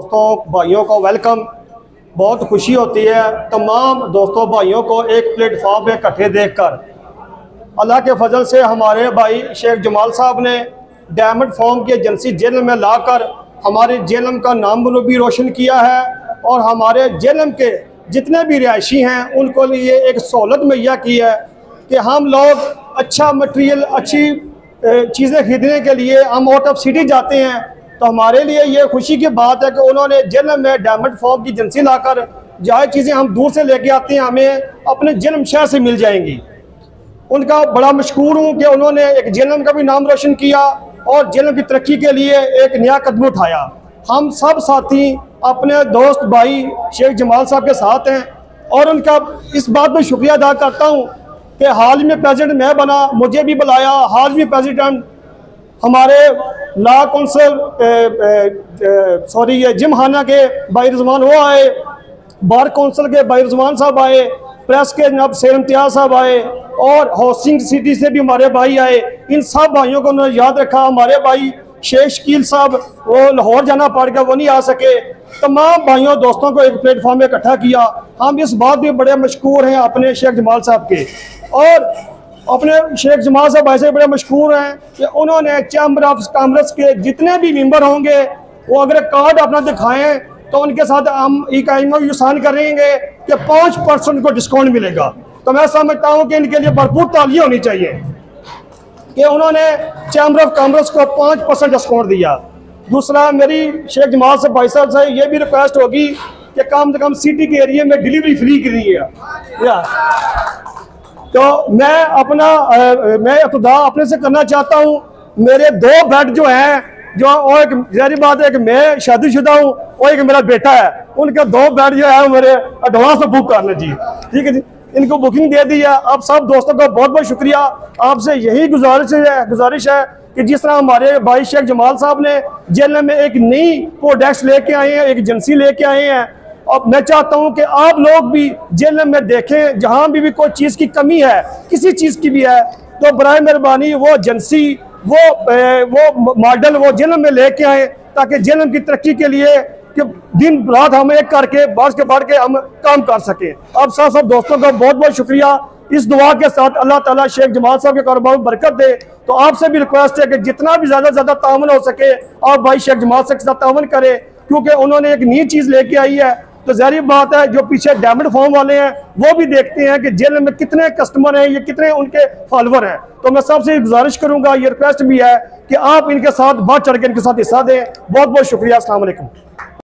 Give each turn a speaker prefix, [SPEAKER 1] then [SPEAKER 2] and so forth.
[SPEAKER 1] दोस्तों भाइयों को वेलकम। बहुत खुशी होती है तमाम दोस्तों भाइयों को एक प्लेटफॉर्म पे इकट्ठे देखकर। अल्लाह के फजल से हमारे भाई शेख जमाल साहब ने डायमंड फॉर्म की एजेंसी जेलम में लाकर हमारे जेलम का नाम भी रोशन किया है और हमारे जेलम के जितने भी रिहायशी हैं उनको लिए एक सहूलत मुहैया की है कि हम लोग अच्छा मटेरियल, अच्छी चीज़ें खरीदने के लिए हम आउट ऑफ सिटी जाते हैं, तो हमारे लिए ये खुशी की बात है कि उन्होंने जेलम में डायमंड फॉर्म की एजेंसी लाकर जहाँ चीज़ें हम दूर से लेके आते हैं हमें अपने जेलम शहर से मिल जाएंगी। उनका बड़ा मशकूर हूँ कि उन्होंने एक जेलम का भी नाम रोशन किया और जेलम की तरक्की के लिए एक नया कदम उठाया। हम सब साथी अपने दोस्त भाई शेख जमाल साहब के साथ हैं और उनका इस बात पर शुक्रिया अदा करता हूँ कि हाल में प्रेसिडेंट मैं बना, मुझे भी बुलाया। हाल में प्रेसिडेंट हमारे ला कौंसल ये जिमखाना के भाई रिजवान वो आए, बार कौंसल के भाई रिजवान साहब आए, प्रेस के जनाब शेर इम्तियाज साहब आए और हाउसिंग सिटी से भी हमारे भाई आए। इन सब भाइयों को उन्होंने याद रखा। हमारे भाई शेख शकील साहब वो लाहौर जाना पड़ गया, वो नहीं आ सके। तमाम भाइयों दोस्तों को एक प्लेटफॉर्म में इकट्ठा किया। हम इस बात भी बड़े मशकूर हैं अपने शेख जमाल साहब के और अपने शेख जमाल साहब ऐसे बड़े मशहूर हैं कि उन्होंने चैम्बर ऑफ कॉमर्स के जितने भी मेंबर होंगे वो अगर कार्ड अपना दिखाएं तो उनके साथ हम एक साइन करेंगे कि 5% को डिस्काउंट मिलेगा। तो मैं समझता हूं कि इनके लिए भरपूर तालियां होनी चाहिए कि उन्होंने चैम्बर ऑफ कॉमर्स को 5% डिस्काउंट दिया। दूसरा, मेरी शेख जमाल साहब भाई साहब से ये भी रिक्वेस्ट होगी कि कम से कम सिटी के एरिया में डिलीवरी फ्री की है। तो मैं इब्तिदा अपने से करना चाहता हूँ। मेरे 2 बेड जो हैं, जो और एक जारी बात है कि मैं शादीशुदा हूँ और एक मेरा बेटा है, उनके 2 बेड जो है मेरे एडवांस में बुक करना जी। ठीक है जी, इनको बुकिंग दे दी है। आप सब दोस्तों का बहुत बहुत शुक्रिया। आपसे यही गुजारिश है कि जिस तरह हमारे भाई शेख जमाल साहब ने जेल में एक नई प्रोडक्ट्स लेके आए हैं, एक एजेंसी लेके आए हैं, और मैं चाहता हूं कि आप लोग भी जेल में देखें जहां भी कोई चीज़ की कमी है, किसी चीज़ की भी है, तो बराए मेहरबानी वो एजेंसी वो मॉडल वो जेल में लेके आए ताकि जेल की तरक्की के लिए कि दिन रात हम एक करके बढ़ के हम काम कर सकें। अब सब दोस्तों का बहुत बहुत शुक्रिया। इस दुआ के साथ अल्लाह ताला शेख जमाल साहब के कारोबार में बरकत दे। तो आपसे भी रिक्वेस्ट है कि जितना भी ज़्यादा ताउन हो सके आप भाई शेख जमाल साहब के साथ ताउन करें, क्योंकि उन्होंने एक नई चीज़ लेके आई है। तो जाहिर बात है जो पीछे डायमंड फॉर्म वाले हैं वो भी देखते हैं कि जेल में कितने कस्टमर हैं, ये कितने उनके फॉलोवर हैं। तो मैं सबसे गुजारिश करूंगा, ये रिक्वेस्ट भी है कि आप इनके साथ बढ़ चढ़ के इनके साथ हिस्सा दें। बहुत बहुत शुक्रिया। अस्सलाम वालेकुम।